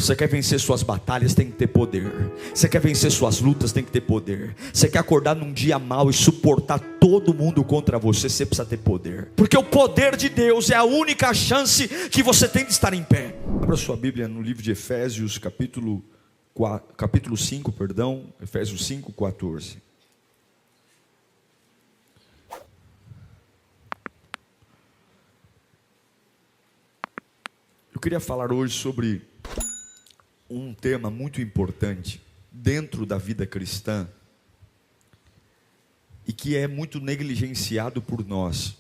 Você quer vencer suas batalhas, tem que ter poder. Você quer vencer suas lutas, tem que ter poder. Você quer acordar num dia mau e suportar todo mundo contra você, você precisa ter poder. Porque o poder de Deus é a única chance que você tem de estar em pé. Abra sua Bíblia no livro de Efésios, capítulo 5, Efésios 5, 14. Eu queria falar hoje sobre um tema muito importante dentro da vida cristã e que é muito negligenciado por nós.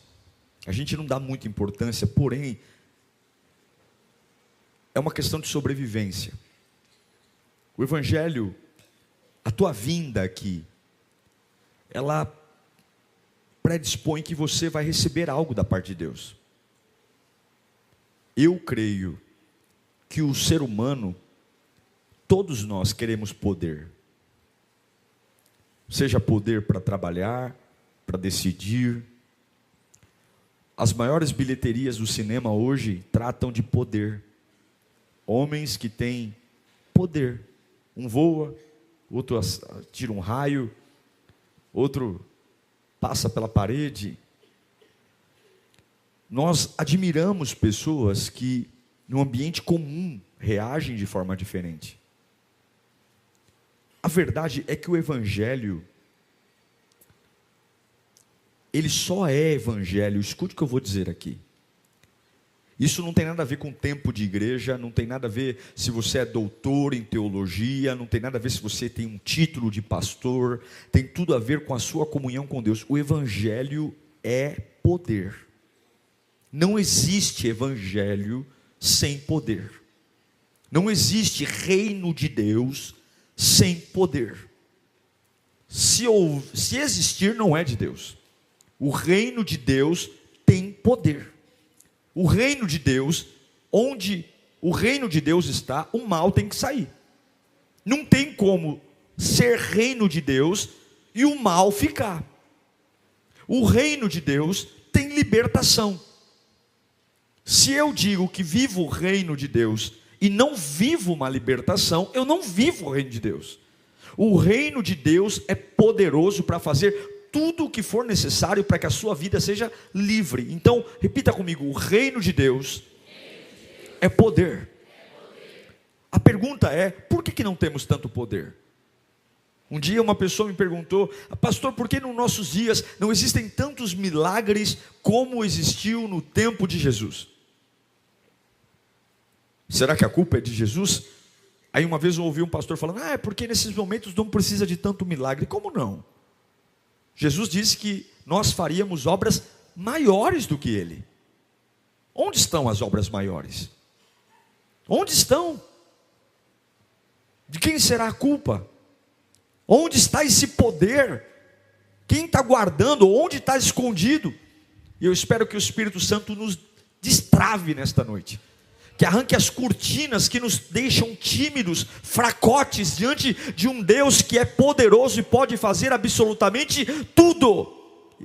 A gente não dá muita importância, porém é uma questão de sobrevivência. O Evangelho, a tua vinda aqui, ela predispõe que você vai receber algo da parte de Deus. Eu creio que o ser humano, todos nós queremos poder. Seja poder para trabalhar, para decidir. As maiores bilheterias do cinema hoje tratam de poder. Homens que têm poder. Um voa, outro tira um raio, outro passa pela parede. Nós admiramos pessoas que, no ambiente comum, reagem de forma diferente. A verdade é que o Evangelho, ele só é Evangelho, escute o que eu vou dizer aqui. Isso não tem nada a ver com tempo de igreja, não tem nada a ver se você é doutor em teologia, não tem nada a ver se você tem um título de pastor, tem tudo a ver com a sua comunhão com Deus. O Evangelho é poder. Não existe Evangelho sem poder. Não existe reino de Deus sem poder. Se existir, não é de Deus. O reino de Deus tem poder. O reino de Deus, onde o reino de Deus está, o mal tem que sair. Não tem como ser reino de Deus e o mal ficar. O reino de Deus tem libertação. Se eu digo que vivo o reino de Deus e não vivo uma libertação, eu não vivo o reino de Deus. O reino de Deus é poderoso para fazer tudo o que for necessário para que a sua vida seja livre. Então, repita comigo: o reino de Deus é poder. A pergunta é, por que não temos tanto poder? Um dia uma pessoa me perguntou: pastor, por que nos nossos dias não existem tantos milagres como existiu no tempo de Jesus? Será que a culpa é de Jesus? Aí uma vez eu ouvi um pastor falando: é porque nesses momentos não precisa de tanto milagre. Como não? Jesus disse que nós faríamos obras maiores do que Ele. Onde estão as obras maiores? Onde estão? De quem será a culpa? Onde está esse poder? Quem está guardando? Onde está escondido? E eu espero que o Espírito Santo nos destrave nesta noite, que arranque as cortinas que nos deixam tímidos, fracotes diante de um Deus que é poderoso e pode fazer absolutamente tudo.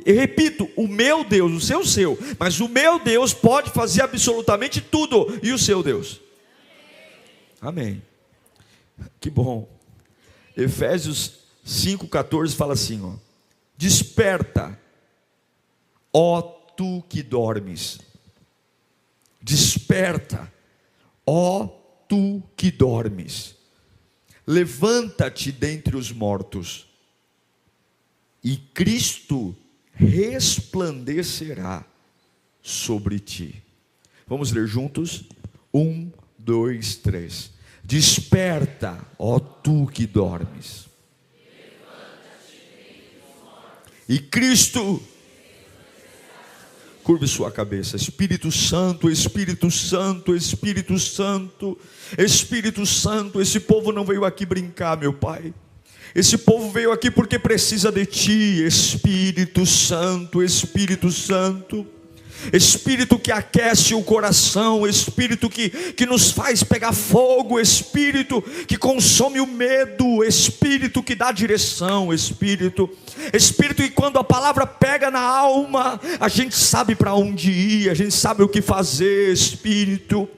Eu repito, o meu Deus, o seu, mas o meu Deus pode fazer absolutamente tudo. E o seu Deus? Amém. Que bom. Efésios 5,14 fala assim, ó: desperta, ó tu que dormes. Desperta, ó tu que dormes, levanta-te dentre os mortos, e Cristo resplandecerá sobre ti. Vamos ler juntos? 1, 2, 3. Desperta, ó tu que dormes, e Cristo... Curve sua cabeça. Espírito Santo, Espírito Santo, Espírito Santo, Espírito Santo. Esse povo não veio aqui brincar, meu Pai. Esse povo veio aqui porque precisa de Ti, Espírito Santo, Espírito Santo. Espírito que aquece o coração, Espírito que nos faz pegar fogo, Espírito que consome o medo, Espírito que dá direção, Espírito que quando a palavra pega na alma, a gente sabe para onde ir, a gente sabe o que fazer, Espírito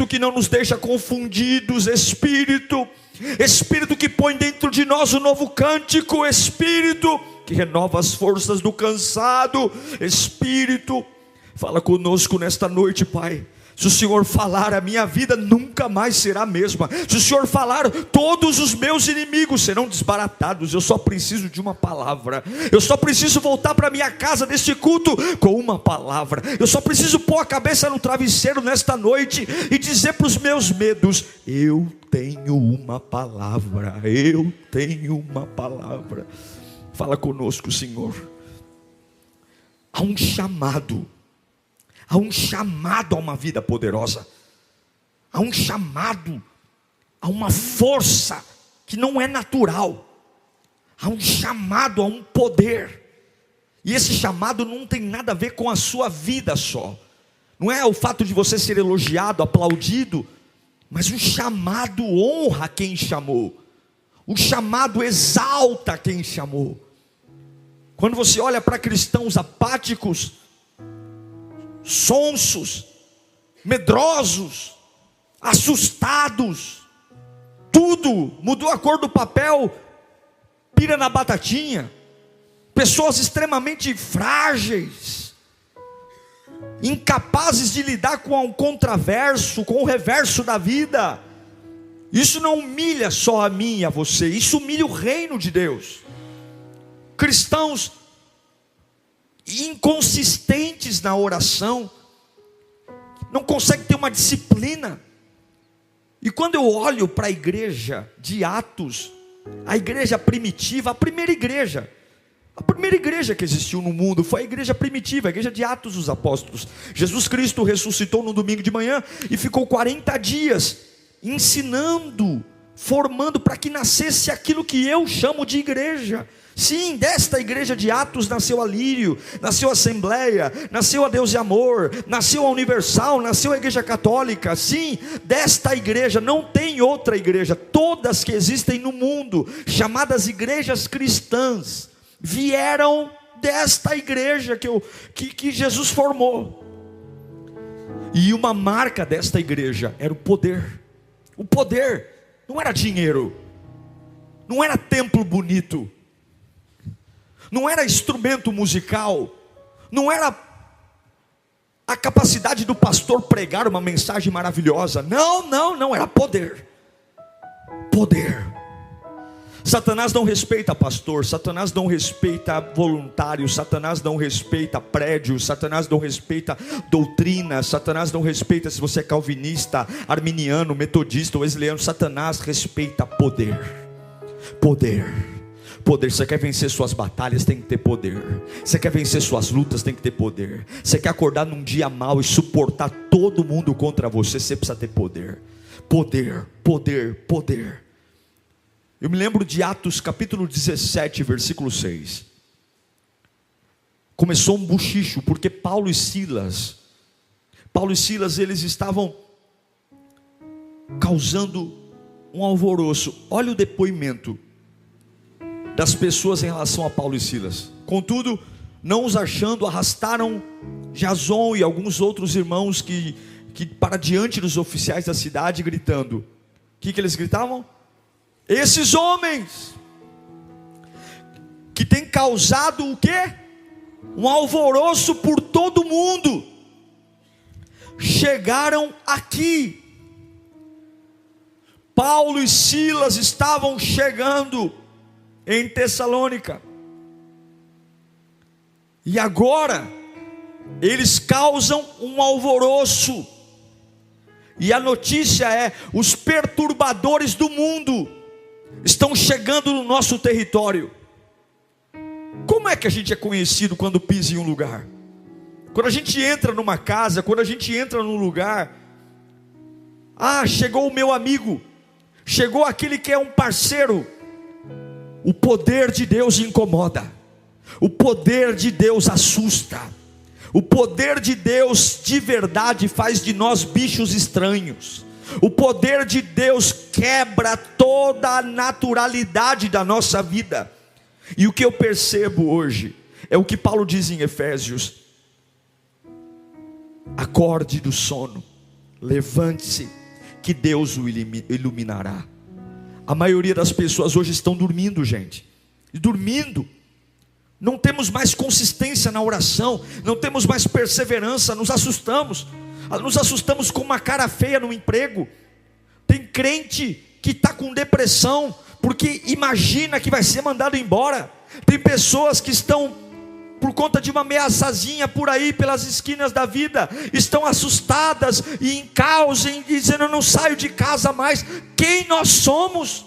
que não nos deixa confundidos, Espírito que põe dentro de nós um novo cântico, Espírito que renova as forças do cansado, Espírito, fala conosco nesta noite, Pai. Se o Senhor falar, a minha vida nunca mais será a mesma. Se o Senhor falar, todos os meus inimigos serão desbaratados. Eu só preciso de uma palavra. Eu só preciso voltar para minha casa deste culto com uma palavra. Eu só preciso pôr a cabeça no travesseiro nesta noite e dizer para os meus medos: eu tenho uma palavra. Eu tenho uma palavra. Fala conosco, Senhor. Há um chamado a uma vida poderosa. Há um chamado a uma força que não é natural. Há um chamado a um poder. E esse chamado não tem nada a ver com a sua vida só. Não é o fato de você ser elogiado, aplaudido, mas o chamado honra quem chamou. O chamado exalta quem chamou. Quando você olha para cristãos apáticos, sonsos, medrosos, assustados, tudo mudou a cor do papel, pira na batatinha, pessoas extremamente frágeis, incapazes de lidar com o contraverso, com o reverso da vida. Isso não humilha só a mim e a você, isso humilha o reino de Deus. Cristãos inconsistentes na oração, não conseguem ter uma disciplina. E quando eu olho para a igreja de Atos, a igreja primitiva, a primeira igreja que existiu no mundo foi a igreja primitiva, a igreja de Atos dos Apóstolos. Jesus Cristo ressuscitou no domingo de manhã e ficou 40 dias ensinando, formando para que nascesse aquilo que eu chamo de igreja. Sim, desta igreja de Atos nasceu a Lírio, nasceu a Assembleia, nasceu a Deus e Amor, nasceu a Universal, nasceu a Igreja Católica. Sim, desta igreja, não tem outra igreja. Todas que existem no mundo, chamadas igrejas cristãs, vieram desta igreja que Jesus formou. E uma marca desta igreja era o poder. O poder não era dinheiro, não era templo bonito, não era instrumento musical, não era a capacidade do pastor pregar uma mensagem maravilhosa. Não, era poder. Poder. Satanás não respeita pastor, Satanás não respeita voluntário, Satanás não respeita prédio, Satanás não respeita doutrina, Satanás não respeita se você é calvinista, arminiano, metodista ou wesleyano. Satanás respeita poder. Poder. Poder. Você quer vencer suas batalhas, tem que ter poder. Você quer vencer suas lutas, tem que ter poder. Você quer acordar num dia mau e suportar todo mundo contra você, você precisa ter poder. Poder, poder, poder. Eu me lembro de Atos capítulo 17, versículo 6. Começou um buchicho, porque Paulo e Silas, eles estavam causando um alvoroço. Olha o depoimento das pessoas em relação a Paulo e Silas. Contudo, não os achando, arrastaram Jason e alguns outros irmãos que para diante dos oficiais da cidade, gritando. O que eles gritavam? Esses homens que têm causado o quê? Um alvoroço por todo mundo, chegaram aqui. Paulo e Silas estavam chegando em Tessalônica, e agora eles causam um alvoroço, e a notícia é: os perturbadores do mundo estão chegando no nosso território. Como é que a gente é conhecido quando pisa em um lugar? Quando a gente entra numa casa, quando a gente entra num lugar, chegou o meu amigo, chegou aquele que é um parceiro. O poder de Deus incomoda, o poder de Deus assusta, O poder de Deus de verdade faz de nós bichos estranhos. O poder de Deus quebra toda a naturalidade da nossa vida. E o que eu percebo hoje é o que Paulo diz em Efésios: acorde do sono, levante-se, que Deus o iluminará. A maioria das pessoas hoje estão dormindo, gente, dormindo. Não temos mais consistência na oração, não temos mais perseverança, nos assustamos com uma cara feia no emprego. Tem crente que está com depressão, porque imagina que vai ser mandado embora. Tem pessoas que estão, por conta de uma ameaçazinha por aí, pelas esquinas da vida, estão assustadas e em caos, e dizendo: eu não saio de casa mais. Quem nós somos?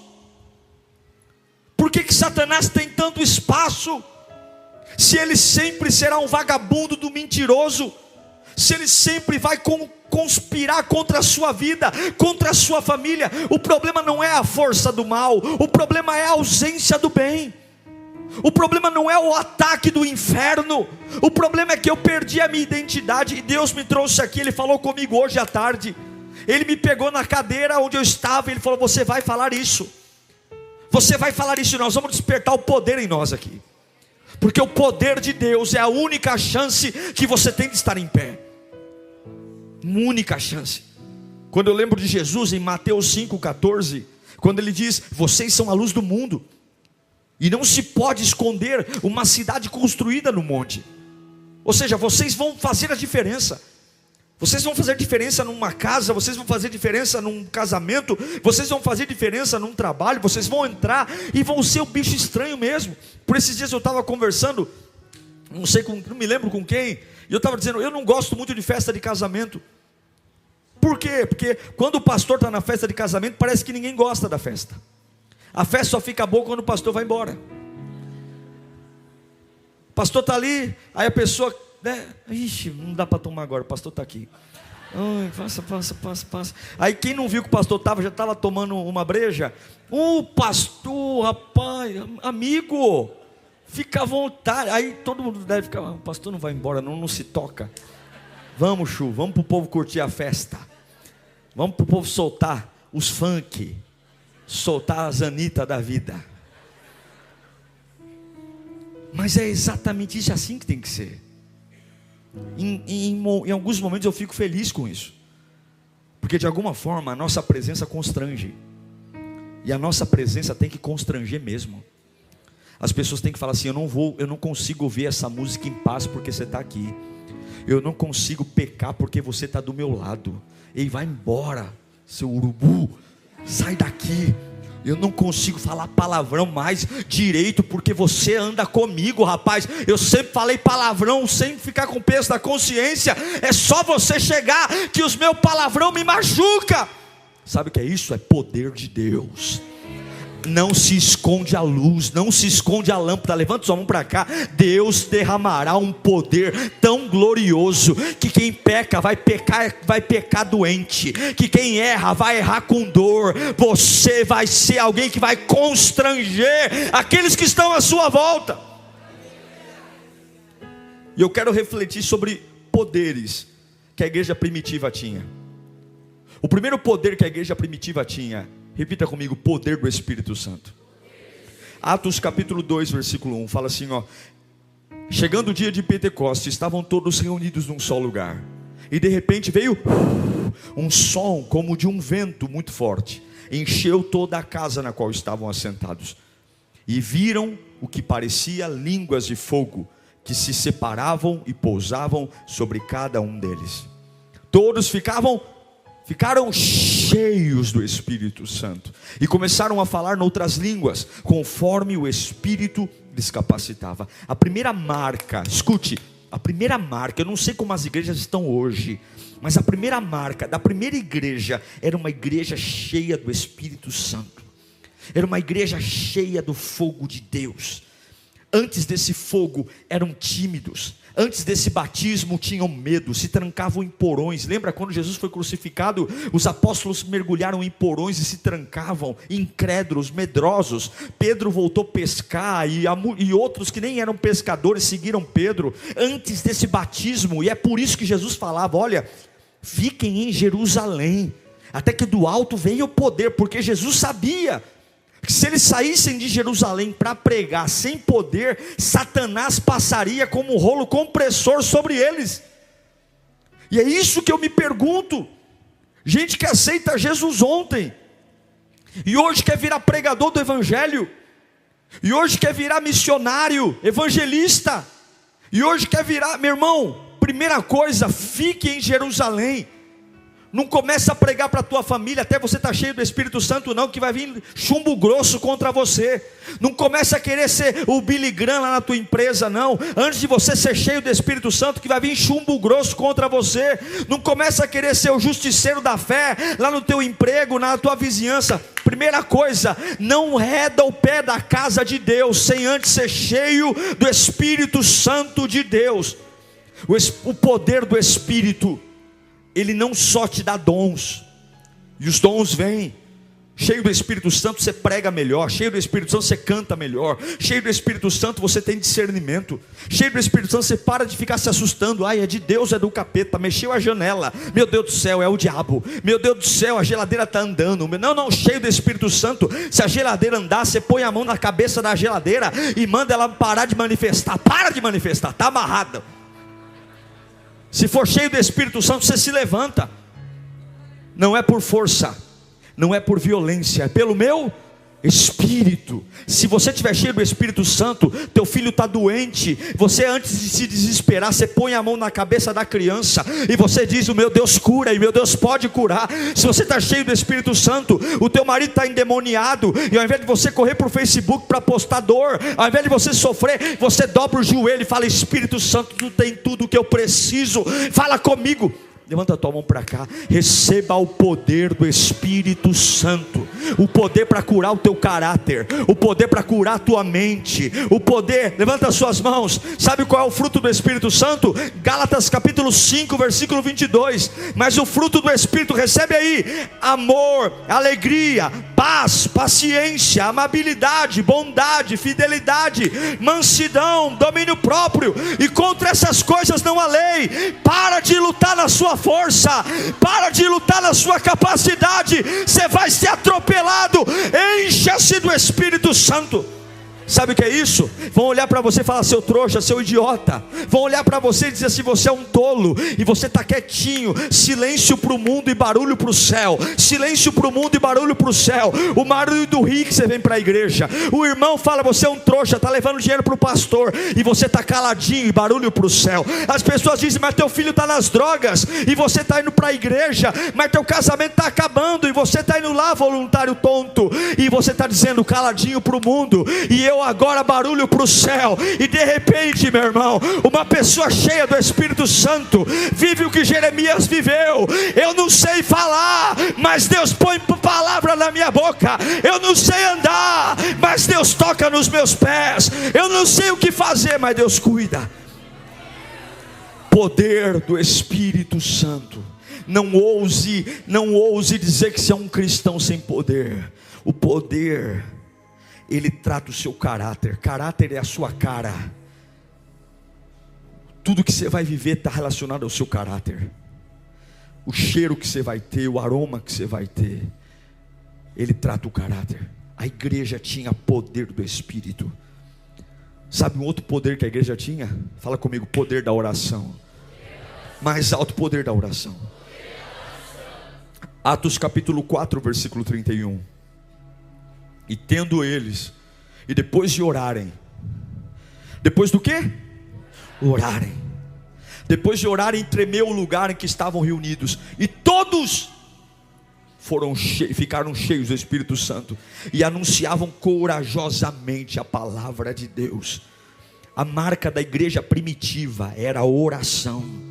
Por que Satanás tem tanto espaço? Se ele sempre será um vagabundo do mentiroso, se ele sempre vai conspirar contra a sua vida, contra a sua família. O problema não é a força do mal, o problema é a ausência do bem. O problema não é o ataque do inferno, o problema é que eu perdi a minha identidade. E Deus me trouxe aqui, Ele falou comigo hoje à tarde. Ele me pegou na cadeira onde eu estava, Ele falou: você vai falar isso, você vai falar isso, e nós vamos despertar o poder em nós aqui. Porque o poder de Deus é a única chance que você tem de estar em pé. Uma única chance. Quando eu lembro de Jesus em Mateus 5,14, quando Ele diz: vocês são a luz do mundo, e não se pode esconder uma cidade construída no monte. Ou seja, vocês vão fazer a diferença. Vocês vão fazer diferença numa casa, vocês vão fazer diferença num casamento, vocês vão fazer diferença num trabalho, vocês vão entrar e vão ser o bicho estranho mesmo. Por esses dias eu estava conversando, não me lembro com quem, e eu estava dizendo: eu não gosto muito de festa de casamento. Por quê? Porque quando o pastor está na festa de casamento, parece que ninguém gosta da festa. A festa só fica boa quando o pastor vai embora. O pastor está ali, aí a pessoa, né? Ixi, não dá para tomar agora, o pastor está aqui. Ai, passa. Aí quem não viu que o pastor já estava tomando uma breja. Pastor, rapaz, amigo, fica à vontade. Aí todo mundo deve ficar: o pastor não vai embora, não se toca. Vamos, Chu, vamos para o povo curtir a festa. Vamos para o povo soltar os funk, soltar as Anitta da vida. Mas é exatamente isso, assim que tem que ser. Em alguns momentos eu fico feliz com isso, porque de alguma forma a nossa presença constrange. E a nossa presença tem que constranger mesmo. As pessoas têm que falar assim: eu não consigo ouvir essa música em paz porque você está aqui. Eu não consigo pecar porque você está do meu lado. Ei, vai embora, seu urubu, sai daqui. Eu não consigo falar palavrão mais direito porque você anda comigo, rapaz. Eu sempre falei palavrão sem ficar com peso na consciência. É só você chegar que os meus palavrão me machuca. Sabe o que é isso? É poder de Deus. Não se esconde a luz, não se esconde a lâmpada. Levanta sua mão para cá. Deus derramará um poder tão glorioso que quem peca vai pecar doente, que quem erra vai errar com dor. Você vai ser alguém que vai constranger aqueles que estão à sua volta. E eu quero refletir sobre poderes que a igreja primitiva tinha. O primeiro poder que a igreja primitiva tinha, repita comigo: poder do Espírito Santo. Atos capítulo 2, versículo 1, fala assim, ó: chegando o dia de Pentecostes, estavam todos reunidos num só lugar, e de repente veio um som como de um vento muito forte, encheu toda a casa na qual estavam assentados, e viram o que parecia línguas de fogo, que se separavam e pousavam sobre cada um deles. Todos ficaram cheios do Espírito Santo e começaram a falar noutras línguas, conforme o Espírito lhes capacitava. A primeira marca, escute, a primeira marca, eu não sei como as igrejas estão hoje, mas a primeira marca da primeira igreja era uma igreja cheia do Espírito Santo, era uma igreja cheia do fogo de Deus. Antes desse fogo eram tímidos, antes desse batismo tinham medo, se trancavam em porões. Lembra quando Jesus foi crucificado? Os apóstolos mergulharam em porões e se trancavam, incrédulos, medrosos. Pedro voltou a pescar e outros que nem eram pescadores seguiram Pedro antes desse batismo. E é por isso que Jesus falava: olha, fiquem em Jerusalém, até que do alto venha o poder, porque Jesus sabia que se eles saíssem de Jerusalém para pregar sem poder, Satanás passaria como um rolo compressor sobre eles. E é isso que eu me pergunto: gente que aceita Jesus ontem, e hoje quer virar pregador do evangelho, e hoje quer virar missionário, evangelista, e hoje quer virar, meu irmão, primeira coisa, fique em Jerusalém. Não começa a pregar para a tua família até você estar cheio do Espírito Santo não, que vai vir chumbo grosso contra você. Não começa a querer ser o Billy Graham lá na tua empresa não, antes de você ser cheio do Espírito Santo, que vai vir chumbo grosso contra você. Não começa a querer ser o justiceiro da fé lá no teu emprego, na tua vizinhança. Primeira coisa, não reda o pé da casa de Deus sem antes ser cheio do Espírito Santo de Deus. O poder do Espírito, ele não só te dá dons, e os dons vêm. Cheio do Espírito Santo você prega melhor, cheio do Espírito Santo você canta melhor, cheio do Espírito Santo você tem discernimento, cheio do Espírito Santo você para de ficar se assustando: ai, é de Deus, é do capeta, mexeu a janela, meu Deus do céu, é o diabo, meu Deus do céu, a geladeira está andando. Não, cheio do Espírito Santo, se a geladeira andar, você põe a mão na cabeça da geladeira e manda ela parar de manifestar. Para de manifestar, está amarrada. Se for cheio do Espírito Santo, você se levanta. Não é por força, não é por violência, é pelo meu Espírito. Se você estiver cheio do Espírito Santo, teu filho está doente, você antes de se desesperar, você põe a mão na cabeça da criança e você diz: o meu Deus cura, e meu Deus pode curar. Se você está cheio do Espírito Santo, o teu marido está endemoniado, e ao invés de você correr para o Facebook para postar dor, ao invés de você sofrer, você dobra o joelho e fala: Espírito Santo, tu tem tudo o que eu preciso, fala comigo. Levanta a tua mão para cá, receba o poder do Espírito Santo, o poder para curar o teu caráter, o poder para curar a tua mente, o poder, levanta as suas mãos. Sabe qual é o fruto do Espírito Santo? Gálatas capítulo 5, versículo 22, mas o fruto do Espírito, recebe aí: amor, alegria, paz, paciência, amabilidade, bondade, fidelidade, mansidão, domínio próprio, e contra essas coisas não há lei. Para de lutar na sua força, para de lutar na sua capacidade, você vai ser atropelado. Encha-se do Espírito Santo. Sabe o que é isso? Vão olhar para você e falar: seu trouxa, seu idiota. Vão olhar para você e dizer assim: você é um tolo. E você está quietinho. Silêncio para o mundo e barulho para o céu. Silêncio para o mundo e barulho para o céu. O marido do rio que você vem para a igreja. O irmão fala: você é um trouxa, está levando dinheiro para o pastor. E você está caladinho e barulho para o céu. As pessoas dizem: mas teu filho está nas drogas. E você está indo para a igreja. Mas teu casamento está acabando. E você está indo lá, voluntário tonto. E você está dizendo caladinho para o mundo. E eu agora barulho para o céu. E de repente, meu irmão, uma pessoa cheia do Espírito Santo vive o que Jeremias viveu. Eu não sei falar, mas Deus põe palavra na minha boca. Eu não sei andar, mas Deus toca nos meus pés. Eu não sei o que fazer, mas Deus cuida. Poder do Espírito Santo. Não ouse dizer que você é um cristão sem poder. O poder, ele trata o seu caráter. Caráter é a sua cara. Tudo que você vai viver está relacionado ao seu caráter. O cheiro que você vai ter, o aroma que você vai ter, ele trata o caráter. A igreja tinha poder do Espírito. Sabe um outro poder que a igreja tinha? Fala comigo: poder da oração. Mais alto: poder da oração. Atos capítulo 4, versículo 31. E tendo eles, e depois de orarem, depois do quê? Orarem. Depois de orarem, tremeu o lugar em que estavam reunidos, e todos ficaram cheios do Espírito Santo, e anunciavam corajosamente a palavra de Deus. A marca da igreja primitiva era a oração.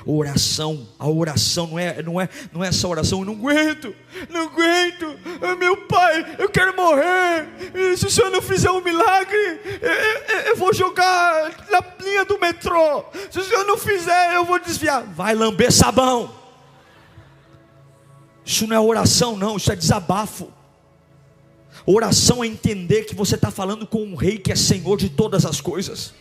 Oração, a oração não é essa oração: eu não aguento, meu pai, eu quero morrer, se o Senhor não fizer um milagre, eu vou jogar linha do metrô. Se o senhor não fizer, eu vou desviar. Vai lamber sabão. Isso não é oração não, isso é desabafo. Oração é entender que você está falando com um rei que é Senhor de todas as coisas.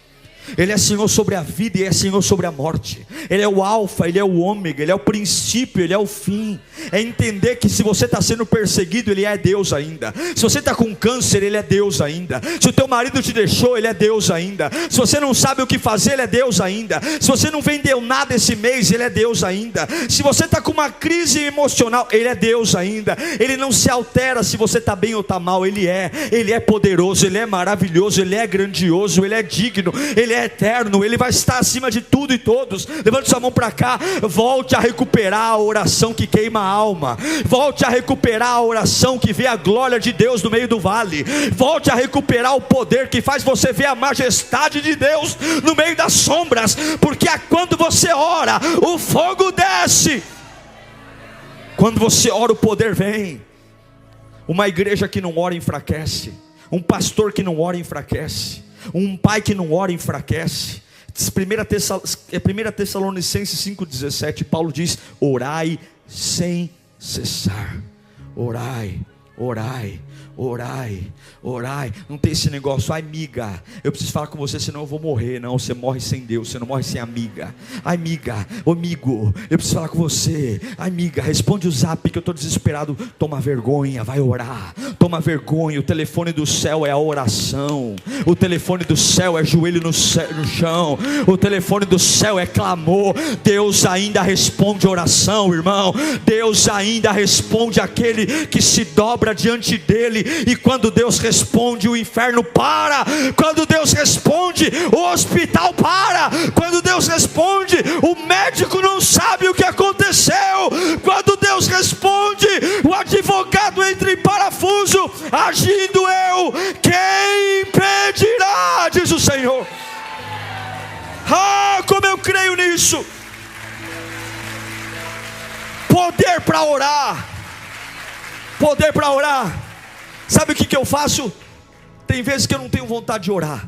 Ele é Senhor sobre a vida e é Senhor sobre a morte. Ele é o alfa, Ele é o ômega, Ele é o princípio, Ele é o fim. É entender que se você está sendo perseguido, Ele é Deus ainda. Se você está com câncer, Ele é Deus ainda. Se o teu marido te deixou, Ele é Deus ainda. Se você não sabe o que fazer, Ele é Deus ainda. Se você não vendeu nada esse mês, Ele é Deus ainda. Se você está com uma crise emocional, Ele é Deus ainda. Ele não se altera se você está bem ou está mal. Ele é poderoso, Ele é maravilhoso, Ele é grandioso, Ele é digno, Ele é eterno, Ele vai estar acima de tudo e todos. Levante sua mão para cá. Volte a recuperar a oração que queima a alma. Volte a recuperar a oração que vê a glória de Deus no meio do vale. Volte a recuperar o poder que faz você ver a majestade de Deus no meio das sombras, porque quando você ora, o fogo desce. Quando você ora, o poder vem. Uma igreja que não ora enfraquece. Um pastor que não ora enfraquece. Um pai que não ora enfraquece. 1 Tessalonicenses 5,17, Paulo diz: orai sem cessar. Orai, orai, orai, orai. Não tem esse negócio, ai amiga, eu preciso falar com você, senão eu vou morrer. Não, você morre sem Deus, você não morre sem amiga. Ai amiga, ô amigo, eu preciso falar com você. Ai amiga, responde o zap que eu estou desesperado. Toma vergonha, vai orar. Toma vergonha, o telefone do céu é a oração. O telefone do céu é joelho no chão. O telefone do céu é clamor. Deus ainda responde oração, irmão. Deus ainda responde aquele que se dobra diante dele. E quando Deus responde, o inferno para. Quando Deus responde, o hospital para. Quando Deus responde, o médico não sabe o que aconteceu. Quando Deus responde, o advogado entra em parafuso. Agindo eu, quem impedirá? Diz o Senhor. Ah, como eu creio nisso. Poder para orar. Poder para orar. Sabe o que eu faço? Tem vezes que eu não tenho vontade de orar,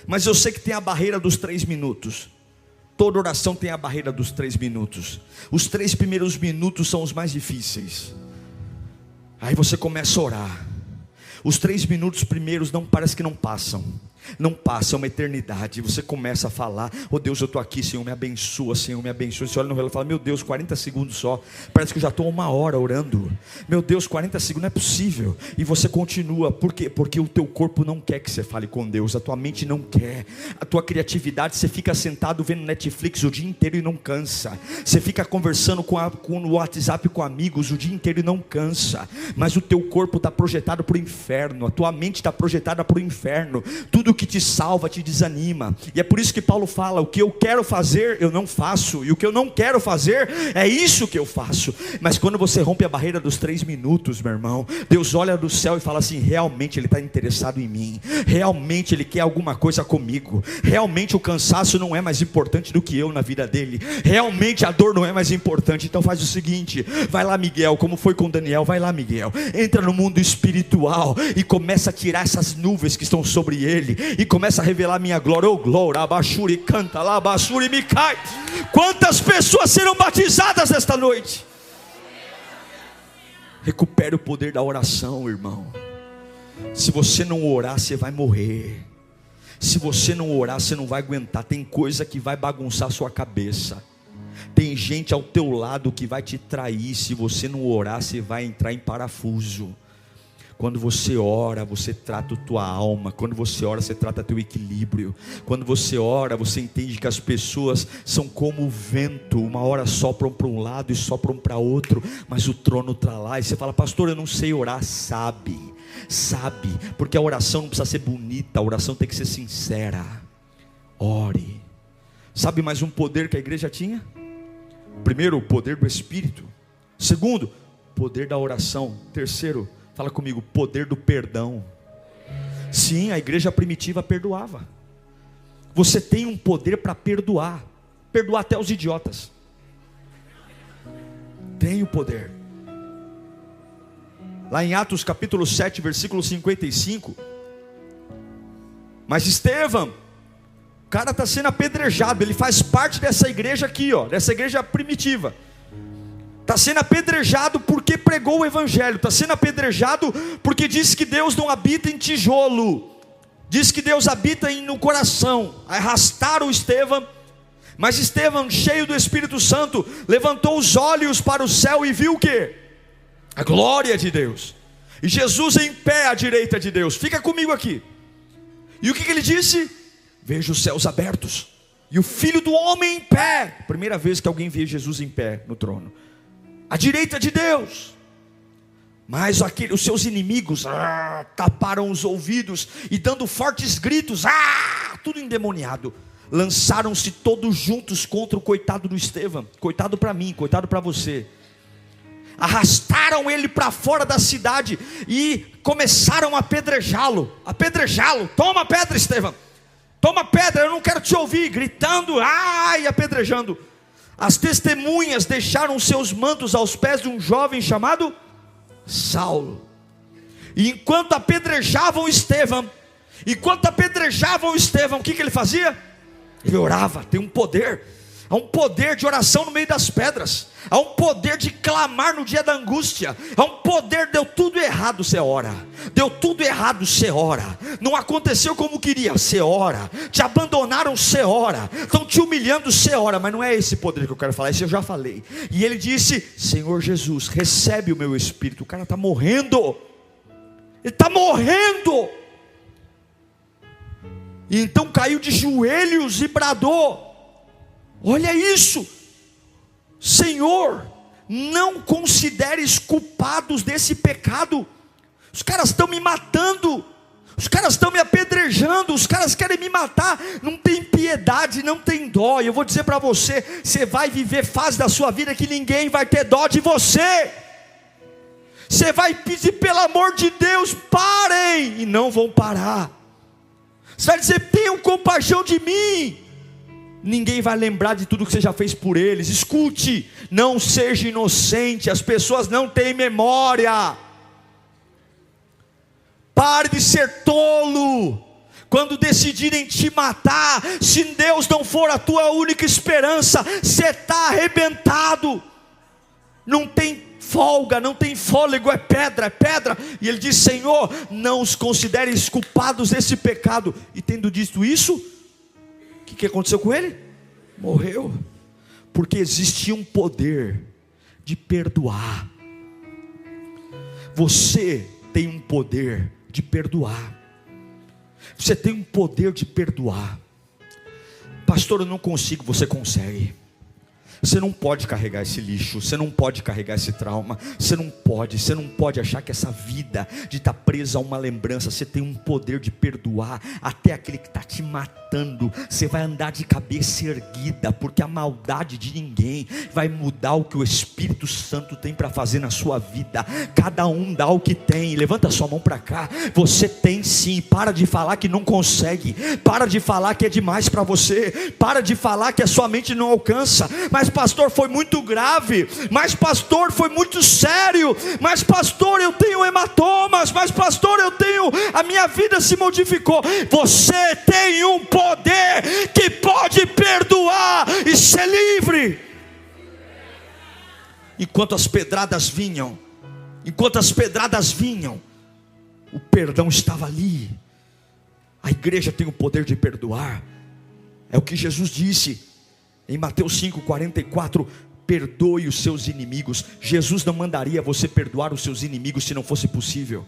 mas eu sei que tem a barreira dos 3 minutos. Toda oração tem a barreira dos 3 minutos. Os 3 primeiros minutos são os mais difíceis. Aí você começa a orar. Os 3 minutos primeiros parece que não passam. Não passa, é uma eternidade. Você começa a falar: oh Deus, eu estou aqui, Senhor, me abençoa, Senhor, me abençoa. Você olha no relógio e fala: meu Deus, 40 segundos só. Parece que eu já estou 1 hora orando. Meu Deus, 40 segundos, não é possível. E você continua, por quê? Porque o teu corpo não quer que você fale com Deus. A tua mente não quer. A tua criatividade, você fica sentado vendo Netflix o dia inteiro e não cansa. Você fica conversando no WhatsApp com amigos o dia inteiro e não cansa. Mas o teu corpo está projetado para o inferno. A tua mente está projetada para o inferno. Tudo que te salva te desanima. E é por isso que Paulo fala: o que eu quero fazer eu não faço, e o que eu não quero fazer é isso que eu faço. Mas quando você rompe a barreira dos 3 minutos, meu irmão, Deus olha do céu e fala assim: realmente Ele está interessado em mim, realmente Ele quer alguma coisa comigo, realmente o cansaço não é mais importante do que eu na vida dele, realmente a dor não é mais importante. Então faz o seguinte, vai lá Miguel, como foi com Daniel, vai lá Miguel, entra no mundo espiritual e começa a tirar essas nuvens que estão sobre ele, e começa a revelar a minha glória. Oh glória, abaixure, canta lá, abaixure, me cai. Quantas pessoas serão batizadas esta noite? Recupere o poder da oração, irmão. Se você não orar, você vai morrer. Se você não orar, você não vai aguentar. Tem coisa que vai bagunçar a sua cabeça. Tem gente ao teu lado que vai te trair. Se você não orar, você vai entrar em parafuso. Quando você ora, você trata a tua alma. Quando você ora, você trata teu equilíbrio. Quando você ora, você entende que as pessoas são como o vento. Uma hora sopram para um lado e sopram para outro, mas o trono está lá. E você fala: pastor, eu não sei orar. Sabe, porque a oração não precisa ser bonita, a oração tem que ser sincera. Ore. Sabe mais um poder que a igreja tinha? Primeiro, o poder do Espírito. Segundo, poder da oração. Terceiro, fala comigo, poder do perdão. Sim, a igreja primitiva perdoava. Você tem um poder para perdoar. Perdoar até os idiotas. Tem o poder. Lá em Atos capítulo 7, versículo 55. Mas Estevão, cara está sendo apedrejado, ele faz parte dessa igreja aqui, ó, dessa igreja primitiva. Está sendo apedrejado porque pregou o evangelho, está sendo apedrejado porque diz que Deus não habita em tijolo, diz que Deus habita no coração. Arrastaram Estevão, mas Estevão, cheio do Espírito Santo, levantou os olhos para o céu e viu o quê? A glória de Deus, e Jesus em pé à direita de Deus. Fica comigo aqui. E o que ele disse? Vejo os céus abertos e o Filho do Homem em pé. Primeira vez que alguém vê Jesus em pé no trono, à direita de Deus. Mas os seus inimigos taparam os ouvidos e dando fortes gritos, tudo endemoniado, lançaram-se todos juntos contra o coitado do Estevão. Coitado para mim, coitado para você. Arrastaram ele para fora da cidade e começaram a apedrejá-lo. Toma pedra, Estevão, toma pedra, eu não quero te ouvir. Gritando, e apedrejando. As testemunhas deixaram seus mantos aos pés de um jovem chamado Saulo. E enquanto apedrejavam Estevão, o que ele fazia? Ele orava. Tem um poder, há um poder de oração no meio das pedras, há um poder de clamar no dia da angústia, há um poder. Deu tudo errado, você ora. Deu tudo errado, você ora. Não aconteceu como queria, você ora. Te abandonaram, você ora. Estão te humilhando, você ora. Mas não é esse poder que eu quero falar, esse eu já falei. E ele disse: Senhor Jesus, recebe o meu espírito. O cara está morrendo, ele está morrendo. E então caiu de joelhos e bradou: olha isso, Senhor, não consideres culpados desse pecado. Os caras estão me matando, os caras estão me apedrejando, os caras querem me matar. Não tem piedade, não tem dó. E eu vou dizer para você, você vai viver fase da sua vida que ninguém vai ter dó de você. Você vai pedir, pelo amor de Deus, parem, e não vão parar. Você vai dizer: tenham compaixão de mim. Ninguém vai lembrar de tudo que você já fez por eles. Escute, não seja inocente. As pessoas não têm memória. Pare de ser tolo. Quando decidirem te matar, se Deus não for a tua única esperança, você está arrebentado. Não tem folga, não tem fôlego, é pedra. E ele diz: Senhor, não os consideres culpados desse pecado. E tendo dito isso, o que aconteceu com ele? Morreu. Porque existia um poder de perdoar. Você tem um poder de perdoar. Você tem um poder de perdoar. Pastor, eu não consigo. Você consegue. Você não pode carregar esse lixo, você não pode carregar esse trauma, você não pode achar que essa vida de estar presa a uma lembrança. Você tem um poder de perdoar até aquele que está te matando. Você vai andar de cabeça erguida, porque a maldade de ninguém vai mudar o que o Espírito Santo tem para fazer na sua vida. Cada um dá o que tem. Levanta sua mão para cá. Você tem sim. Para de falar que não consegue, para de falar que é demais para você, para de falar que a sua mente não alcança. Mas pastor, foi muito grave. Mas pastor, foi muito sério. Mas pastor, eu tenho hematomas. Mas pastor, a minha vida se modificou. Você tem um poder que pode perdoar e ser livre. Enquanto as pedradas vinham, o perdão estava ali. A igreja tem o poder de perdoar. É o que Jesus disse em Mateus 5,44, perdoe os seus inimigos. Jesus não mandaria você perdoar os seus inimigos se não fosse possível.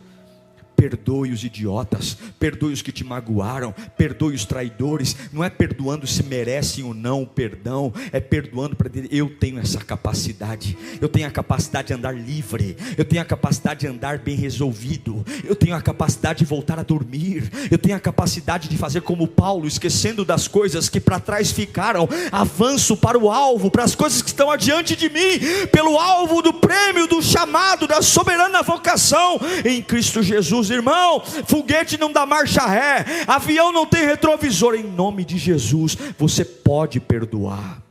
Perdoe os idiotas, perdoe os que te magoaram, perdoe os traidores. Não é perdoando se merecem ou não o perdão, é perdoando para dizer: eu tenho essa capacidade, eu tenho a capacidade de andar livre, eu tenho a capacidade de andar bem resolvido, eu tenho a capacidade de voltar a dormir, eu tenho a capacidade de fazer como Paulo, esquecendo das coisas que para trás ficaram, avanço para o alvo, para as coisas que estão adiante de mim, pelo alvo do prêmio, do chamado, da soberana vocação em Cristo Jesus. Irmão, foguete não dá marcha ré, avião não tem retrovisor. Em nome de Jesus, você pode perdoar.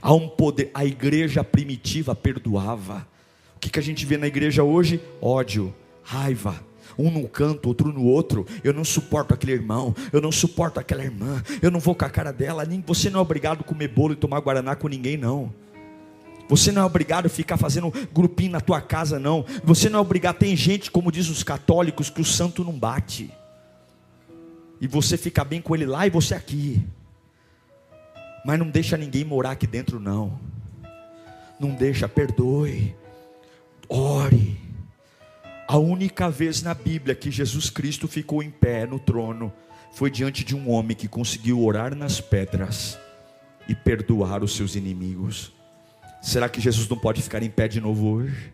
Há um poder. A igreja primitiva perdoava. O que a gente vê na igreja hoje? Ódio, raiva. um num canto, outro no outro. Eu não suporto aquele irmão, eu não suporto aquela irmã, eu não vou com a cara dela. Você não é obrigado a comer bolo e tomar guaraná com ninguém, não. Você não é obrigado a ficar fazendo grupinho na tua casa, não. Você não é obrigado. Tem gente, como diz os católicos, que o santo não bate, e você fica bem com ele lá e você aqui. Mas não deixa ninguém morar aqui dentro, não. Não deixa, perdoe, ore. A única vez na Bíblia que Jesus Cristo ficou em pé no trono foi diante de um homem que conseguiu orar nas pedras e perdoar os seus inimigos. Será que Jesus não pode ficar em pé de novo hoje?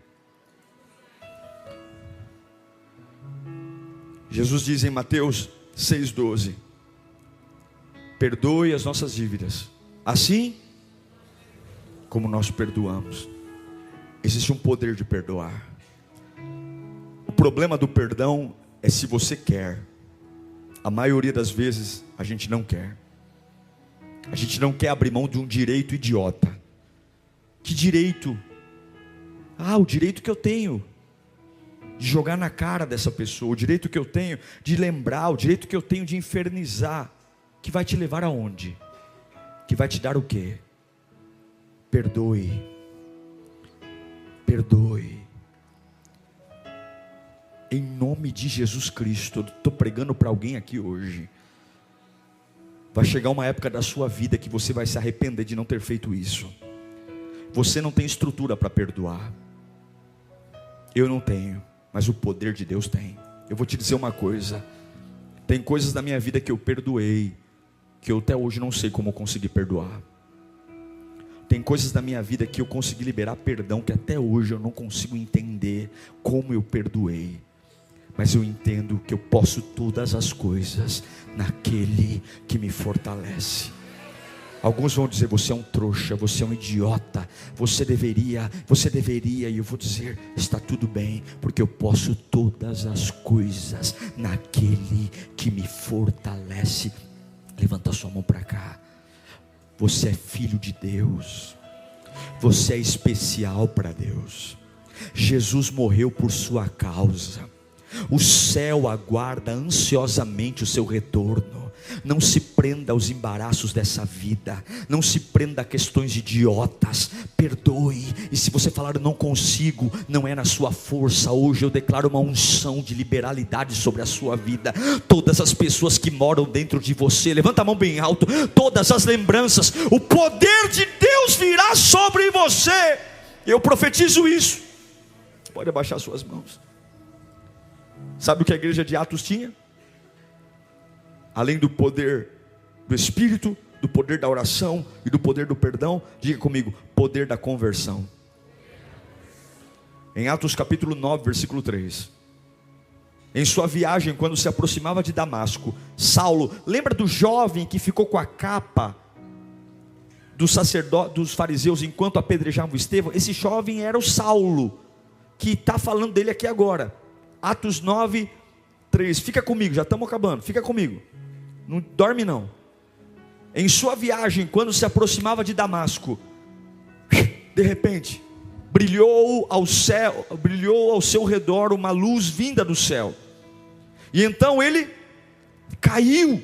Jesus diz em Mateus 6,12: perdoe as nossas dívidas, assim como nós perdoamos. Existe um poder de perdoar. O problema do perdão é se você quer. A maioria das vezes a gente não quer. A gente não quer abrir mão de um direito idiota. Que direito? O direito que eu tenho de jogar na cara dessa pessoa, o direito que eu tenho de lembrar, o direito que eu tenho de infernizar, que vai te levar aonde? Que vai te dar o quê? Perdoe. Perdoe. Em nome de Jesus Cristo, eu estou pregando para alguém aqui hoje. Vai chegar uma época da sua vida que você vai se arrepender de não ter feito isso. Você não tem estrutura para perdoar. Eu não tenho, mas o poder de Deus tem. Eu vou te dizer uma coisa: tem coisas na minha vida que eu perdoei, que eu até hoje não sei como eu consegui perdoar. Tem coisas na minha vida que eu consegui liberar perdão, que até hoje eu não consigo entender como eu perdoei. Mas eu entendo que eu posso todas as coisas naquele que me fortalece. Alguns vão dizer: você é um trouxa, você é um idiota, você deveria, e eu vou dizer: está tudo bem, porque eu posso todas as coisas naquele que me fortalece. Levanta sua mão para cá. Você é filho de Deus, você é especial para Deus. Jesus morreu por sua causa. O céu aguarda ansiosamente o seu retorno. Não se prenda aos embaraços dessa vida, não se prenda a questões idiotas. Perdoe. E se você falar: eu não consigo, não é na sua força. Hoje eu declaro uma unção de liberalidade sobre a sua vida. Todas as pessoas que moram dentro de você, levanta a mão bem alto. Todas as lembranças, o poder de Deus virá sobre você. Eu profetizo isso. Pode abaixar suas mãos. Sabe o que a igreja de Atos tinha? Além do poder do Espírito, do poder da oração e do poder do perdão, diga comigo: poder da conversão. Em Atos capítulo 9, versículo 3. Em sua viagem, quando se aproximava de Damasco, Saulo, lembra do jovem que ficou com a capa dos sacerdotes, dos fariseus, enquanto apedrejavam Estevão? Esse jovem era o Saulo, que está falando dele aqui agora. Atos 9, 3, fica comigo, já estamos acabando, fica comigo, não dorme não. Em sua viagem, quando se aproximava de Damasco, de repente, brilhou ao seu redor uma luz vinda do céu, e então ele caiu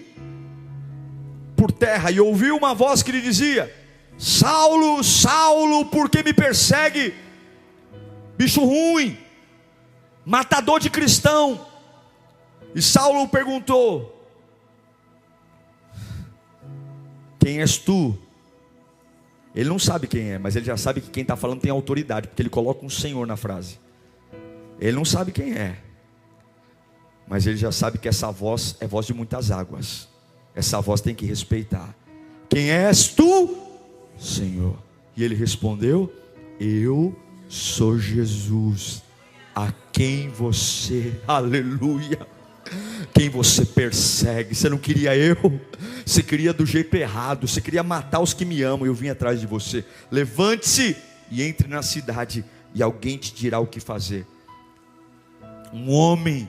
por terra, e ouviu uma voz que lhe dizia: Saulo, Saulo, por que me persegue? Bicho ruim, matador de cristão. E Saulo perguntou: quem és tu? Ele não sabe quem é, mas ele já sabe que quem está falando tem autoridade, porque ele coloca um Senhor na frase. Ele não sabe quem é, mas ele já sabe que essa voz é voz de muitas águas. Essa voz tem que respeitar. Quem és tu, Senhor? E ele respondeu: eu sou Jesus, a quem você, aleluia, quem você persegue. Você não queria eu, você queria do jeito errado, você queria matar os que me amam. Eu vim atrás de você. Levante-se e entre na cidade, e alguém te dirá o que fazer. Um homem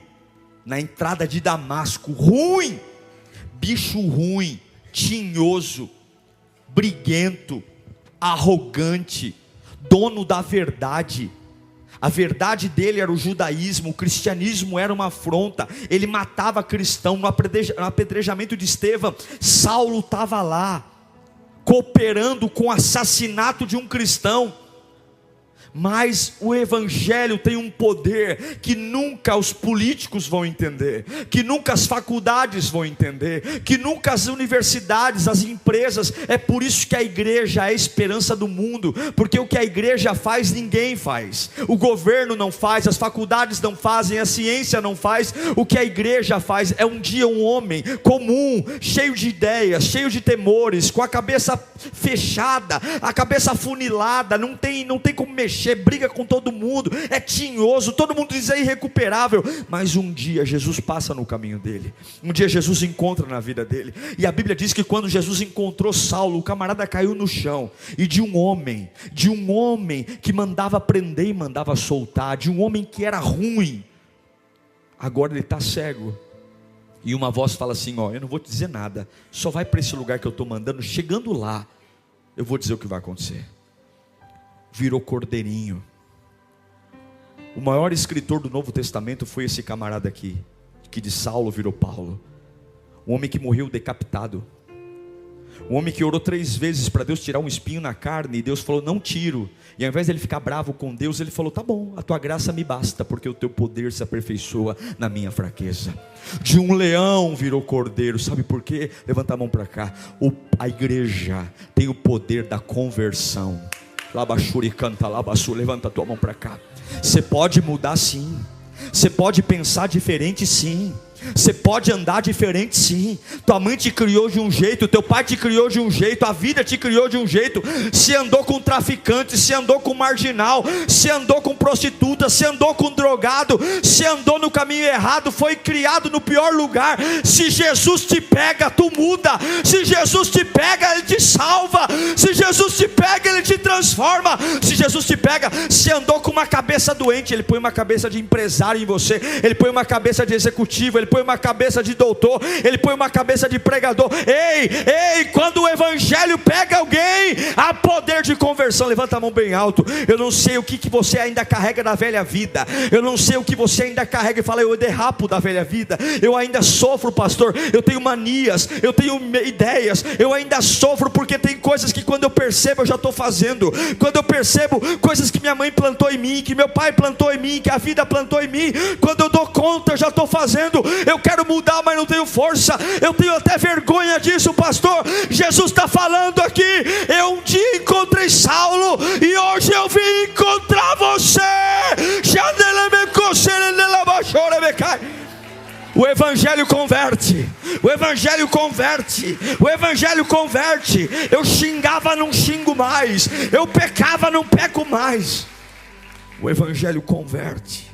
na entrada de Damasco, ruim, bicho ruim, tinhoso, briguento, arrogante, dono da verdade, A verdade dele era o judaísmo, o cristianismo era uma afronta. Ele matava cristão. No apedrejamento de Estevão, Saulo estava lá, cooperando com o assassinato de um cristão. Mas o evangelho tem um poder que nunca os políticos vão entender, que nunca as faculdades vão entender, que nunca as universidades, as empresas. É por isso que a igreja é a esperança do mundo, porque o que a igreja faz, ninguém faz. O governo não faz, as faculdades não fazem, a ciência não faz. O que a igreja faz é um dia um homem comum, cheio de ideias, cheio de temores, com a cabeça fechada, a cabeça afunilada, não tem como mexer, briga com todo mundo, é tinhoso, todo mundo diz é irrecuperável, mas um dia Jesus passa no caminho dele, um dia Jesus encontra na vida dele, e a Bíblia diz que quando Jesus encontrou Saulo, o camarada caiu no chão, e de um homem que mandava prender e mandava soltar, de um homem que era ruim, agora ele está cego, e uma voz fala assim: ó, eu não vou te dizer nada, só vai para esse lugar que eu estou mandando, chegando lá, eu vou dizer o que vai acontecer. Virou cordeirinho. O maior escritor do Novo Testamento foi esse camarada aqui, que de Saulo virou Paulo. Um homem que morreu decapitado. Um homem que orou 3 vezes para Deus tirar um espinho na carne, e Deus falou: não tiro. E ao invés dele ficar bravo com Deus, ele falou: tá bom, a tua graça me basta, porque o teu poder se aperfeiçoa na minha fraqueza. De um leão virou cordeiro. Sabe por quê? Levanta a mão para cá. A igreja tem o poder da conversão. Labachuri canta, labaçu, levanta a tua mão para cá. Você pode mudar sim, você pode pensar diferente sim, você pode andar diferente sim. Tua mãe te criou de um jeito, teu pai te criou de um jeito, a vida te criou de um jeito. Se andou com traficante, se andou com marginal, se andou com prostituta, se andou com drogado, se andou no caminho errado, foi criado no pior lugar. Se Jesus te pega, tu muda. Se Jesus te pega, Ele te salva. Se Jesus te pega, Ele te transforma. Se Jesus te pega, se andou com uma cabeça doente, Ele põe uma cabeça de empresário em você, Ele põe uma cabeça de executivo, Ele põe uma cabeça de doutor, Ele põe uma cabeça de pregador. Ei, quando o evangelho pega alguém, há poder de conversão. Levanta a mão bem alto. Eu não sei o que você ainda carrega da velha vida, eu não sei o que você ainda carrega e fala: eu derrapo da velha vida, eu ainda sofro, pastor, eu tenho manias, eu tenho ideias, eu ainda sofro, porque tem coisas que quando eu percebo eu já estou fazendo, quando eu percebo coisas que minha mãe plantou em mim, que meu pai plantou em mim, que a vida plantou em mim, quando eu dou conta eu já estou fazendo. Eu quero mudar, mas não tenho força, eu tenho até vergonha disso, pastor. Jesus está falando aqui: eu um dia encontrei Saulo, e hoje eu vim encontrar você. O evangelho converte, o evangelho converte, o evangelho converte. Eu xingava, não xingo mais, eu pecava, não peco mais. O evangelho converte.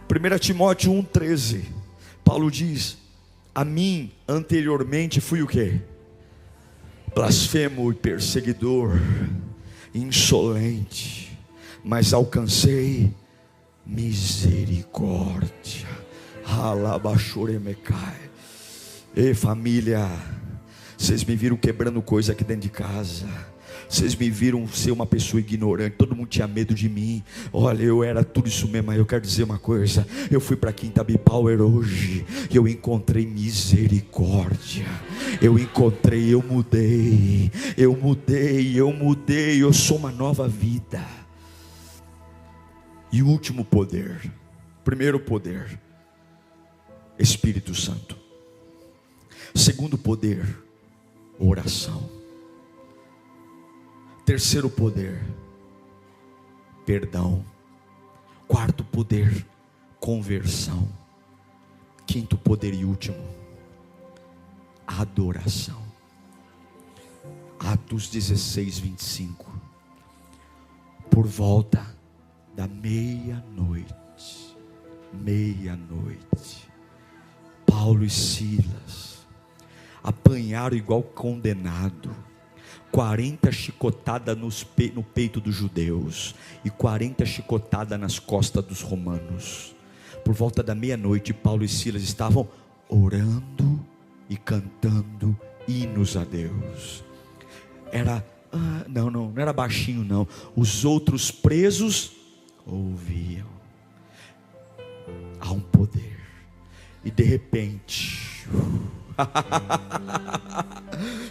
1 Timóteo 1,13, Paulo diz: a mim anteriormente fui o quê? Blasfemo e perseguidor, insolente, mas alcancei misericórdia. Alabachoremecai. Ei, família, vocês me viram quebrando coisa aqui dentro de casa, vocês me viram ser uma pessoa ignorante, todo mundo tinha medo de mim. Olha, eu era tudo isso mesmo. Mas eu quero dizer uma coisa: eu fui para Quinta Power hoje e eu encontrei misericórdia. Eu encontrei, eu mudei, eu sou uma nova vida. E o último poder, primeiro poder, Espírito Santo. Segundo poder, oração. Terceiro poder, perdão. Quarto poder, conversão. Quinto poder e último, adoração. Atos 16, 25. Por volta da meia-noite, Paulo e Silas apanharam igual condenado, 40 chicotadas no peito dos judeus e 40 chicotadas nas costas dos romanos. Por volta da meia-noite, Paulo e Silas estavam orando e cantando hinos a Deus. Não era baixinho não. Os outros presos ouviam. Há um poder. E de repente,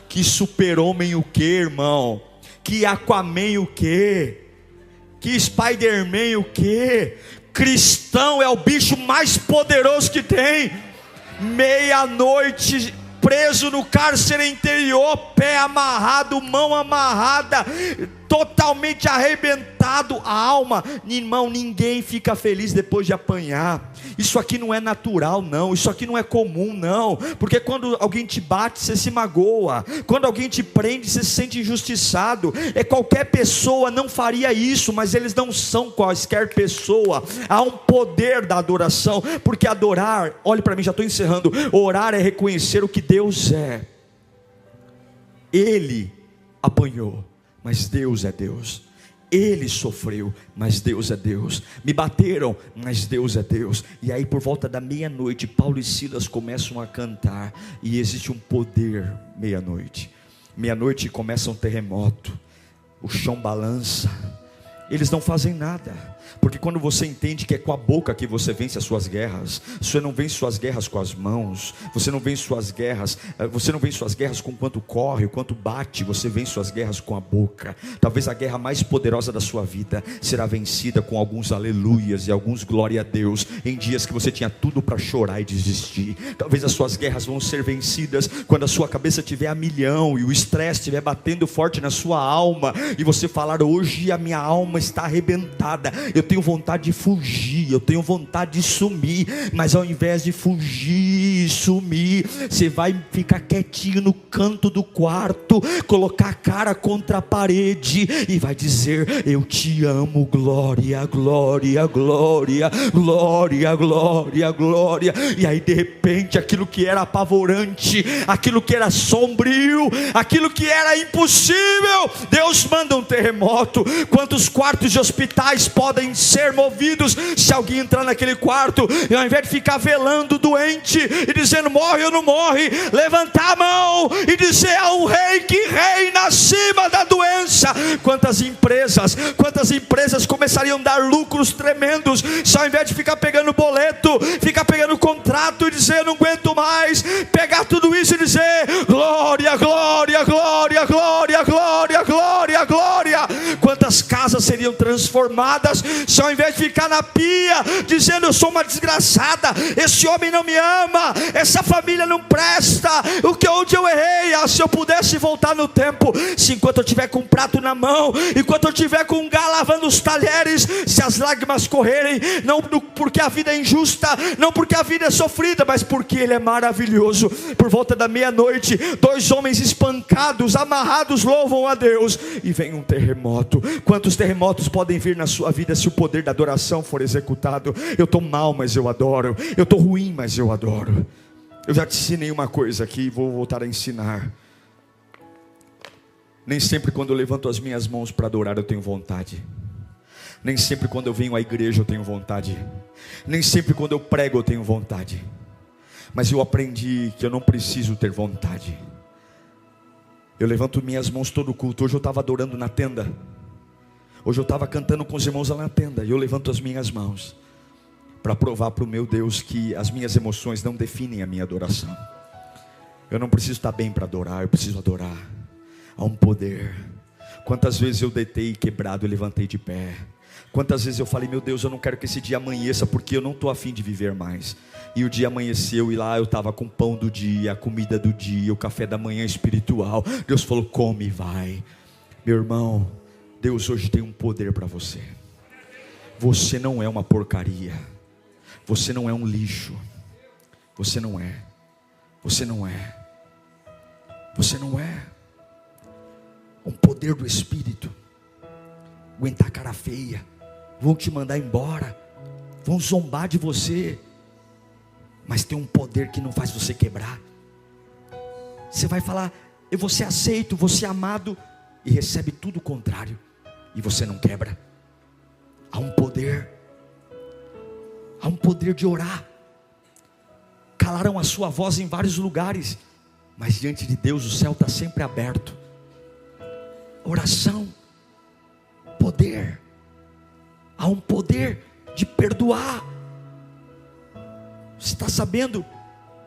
que super-homem o que, irmão? Que Aquaman o que? Que Spider-Man o que? Cristão é o bicho mais poderoso que tem. Meia-noite, preso no cárcere interior, pé amarrado, mão amarrada, totalmente arrebentado, a alma. Irmão, ninguém fica feliz depois de apanhar. Isso aqui não é natural não, isso aqui não é comum não, porque quando alguém te bate, você se magoa, quando alguém te prende, você se sente injustiçado. Qualquer pessoa não faria isso, mas eles não são quaisquer pessoa. Há um poder da adoração, porque adorar, olhe para mim, já estou encerrando, orar é reconhecer o que Deus é. Ele apanhou, mas Deus é Deus. Ele sofreu, mas Deus é Deus. Me bateram, mas Deus é Deus. E aí por volta da meia-noite, Paulo e Silas começam a cantar. E existe um poder meia-noite. Meia-noite começa um terremoto. O chão balança. Eles não fazem nada, porque quando você entende que é com a boca que você vence as suas guerras, você não vence suas guerras com as mãos, você não vence suas guerras com quanto corre, o quanto bate, você vence suas guerras com a boca. Talvez a guerra mais poderosa da sua vida será vencida com alguns aleluias e alguns glória a Deus, em dias que você tinha tudo para chorar e desistir. Talvez as suas guerras vão ser vencidas quando a sua cabeça estiver a milhão e o estresse estiver batendo forte na sua alma, e você falar: hoje a minha alma está arrebentada, eu tenho vontade de fugir, eu tenho vontade de sumir. Mas ao invés de fugir e sumir, você vai ficar quietinho no canto do quarto, colocar a cara contra a parede e vai dizer: eu te amo, glória, glória, glória, glória, glória, glória. E aí de repente aquilo que era apavorante, aquilo que era sombrio, aquilo que era impossível, Deus manda um terremoto. Quantos quartos de hospitais podem ser movidos se alguém entrar naquele quarto e ao invés de ficar velando o doente e dizendo: morre ou não morre, levantar a mão e dizer: há um rei que reina acima da doença. Quantas empresas começariam a dar lucros tremendos se ao invés de ficar pegando boleto, ficar pegando contrato e dizer: não aguento mais, pegar tudo isso e dizer: glória, glória, glória, glória, glória, glória, glória. Quantas casas seriam transformadas se ao invés de ficar na pia dizendo: eu sou uma desgraçada, esse homem não me ama, essa família não presta, onde eu errei, se eu pudesse voltar no tempo, se enquanto eu tiver com um prato na mão, enquanto eu tiver com um galo lavando os talheres, se as lágrimas correrem, não porque a vida é injusta, não porque a vida é sofrida, mas porque Ele é maravilhoso. Por volta da meia-noite, 2 homens espancados, amarrados, louvam a Deus, e vem um terremoto. Quantos terremotos podem vir na sua vida se o poder da adoração for executado? Eu estou mal, mas eu adoro. Eu estou ruim, mas eu adoro. Eu já te ensinei uma coisa aqui e vou voltar a ensinar. Nem sempre quando eu levanto as minhas mãos para adorar eu tenho vontade. Nem sempre quando eu venho à igreja eu tenho vontade. Nem sempre quando eu prego eu tenho vontade. Mas eu aprendi que eu não preciso ter vontade. Eu levanto minhas mãos todo culto. Hoje eu estava adorando na tenda. Hoje eu estava cantando com os irmãos lá na tenda. E eu levanto as minhas mãos para provar para o meu Deus que as minhas emoções não definem a minha adoração. Eu não preciso estar bem para adorar, eu preciso adorar. Há um poder. Quantas vezes eu deitei quebrado e levantei de pé. Quantas vezes eu falei: meu Deus, eu não quero que esse dia amanheça, porque eu não estou afim de viver mais. E o dia amanheceu e lá eu estava com o pão do dia, a comida do dia, o café da manhã espiritual. Deus falou: come e vai. Meu irmão, Deus hoje tem um poder para você. Você não é uma porcaria. Você não é um lixo. Você não é. Você não é. Você não é. Um poder do Espírito. Aguentar cara feia. Vão te mandar embora. Vão zombar de você. Mas tem um poder que não faz você quebrar. Você vai falar: eu vou ser aceito, vou ser amado. E recebe tudo o contrário. E você não quebra. Há um poder. Há um poder de orar. Calaram a sua voz em vários lugares, mas diante de Deus o céu está sempre aberto. Oração, poder. Há há um poder de perdoar. Você está sabendo?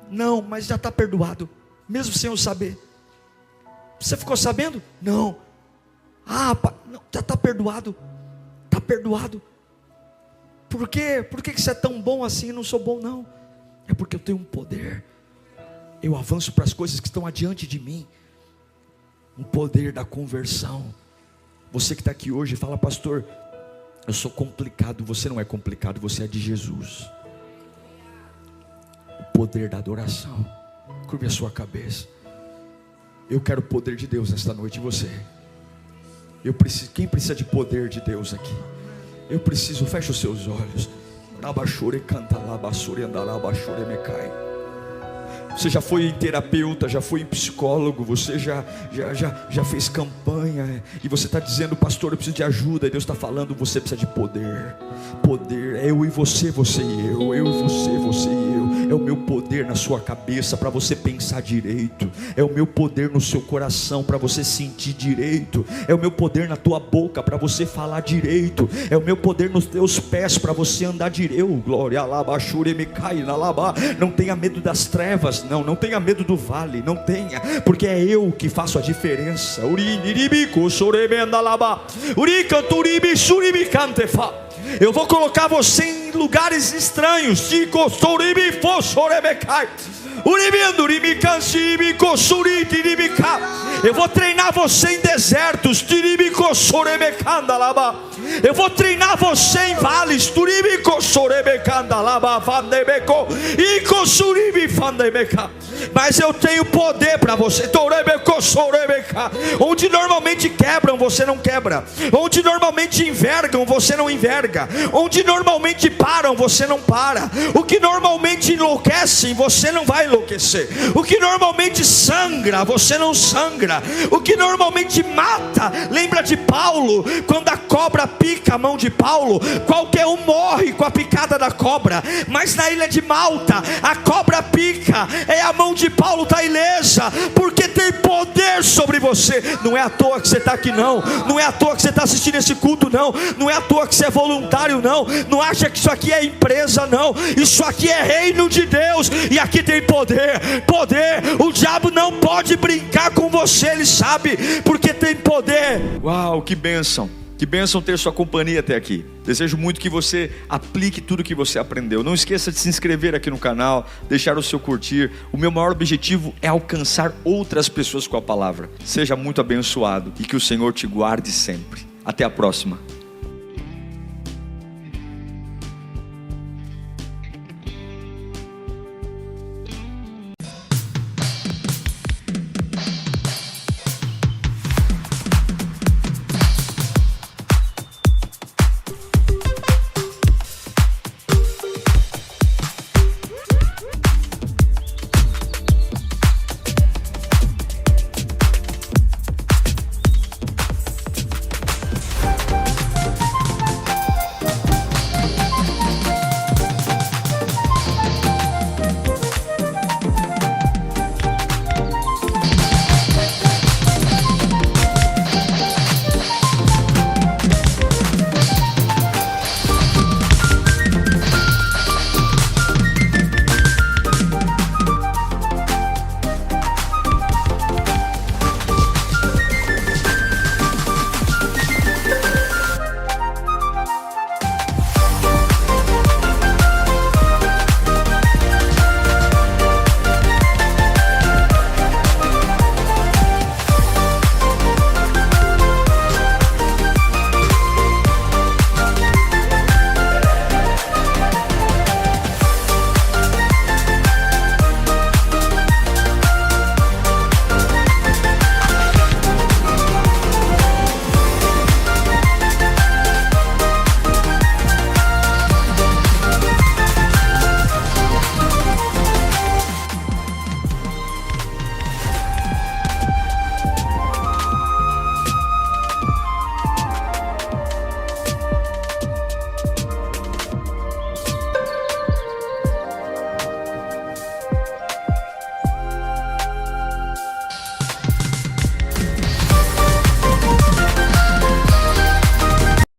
Não, mas já está perdoado, mesmo sem eu saber. Você ficou sabendo? Não. Não, já está perdoado. Está perdoado. Por quê? Por que você é tão bom assim? Eu não sou bom, não. É porque eu tenho um poder. Eu avanço para as coisas que estão adiante de mim. Um poder da conversão. Você que está aqui hoje fala: pastor, eu sou complicado. Você não é complicado, você é de Jesus. O poder da adoração. Curve a sua cabeça. Eu quero o poder de Deus nesta noite. E você? Quem precisa de poder de Deus aqui? Eu preciso. Feche os seus olhos. Você já foi terapeuta, já foi psicólogo, você já fez campanha, e você está dizendo: pastor, eu preciso de ajuda. E Deus está falando: você precisa de poder. Poder é eu e você, você e eu e você, você e eu. É o meu poder na sua cabeça para você pensar direito. É o meu poder no seu coração para você sentir direito. É o meu poder na tua boca para você falar direito. É o meu poder nos teus pés para você andar direito. Glória, não tenha medo das trevas. Não tenha medo do vale. Não tenha, porque é eu que faço a diferença. Eu vou colocar você em lugares estranhos. Eu vou treinar você em desertos. Eu vou treinar você em vales. Mas eu tenho poder para você. Onde normalmente quebram, você não quebra. Onde normalmente envergam, você não enverga. Onde normalmente param, você não para. O que normalmente enlouquece, você não vai enlouquecer. O que normalmente sangra, você não sangra. O que normalmente mata, lembra de Paulo, quando a cobra pica a mão de Paulo, qualquer um morre com a picada da cobra. Mas na ilha de Malta, a cobra pica, a mão de Paulo está ilesa, porque tem poder sobre você. Não é à toa que você está aqui, não. Não é à toa que você está assistindo esse culto, não. Não é à toa que você é voluntário, não. Não acha que isso aqui é empresa, não. Isso aqui é reino de Deus, e aqui tem poder. Poder. O diabo não pode brincar com você, ele sabe, porque tem poder. Uau, que bênção. Que bênção ter sua companhia até aqui. Desejo muito que você aplique tudo que você aprendeu. Não esqueça de se inscrever aqui no canal, deixar o seu curtir. O meu maior objetivo é alcançar outras pessoas com a palavra. Seja muito abençoado e que o Senhor te guarde sempre. Até a próxima.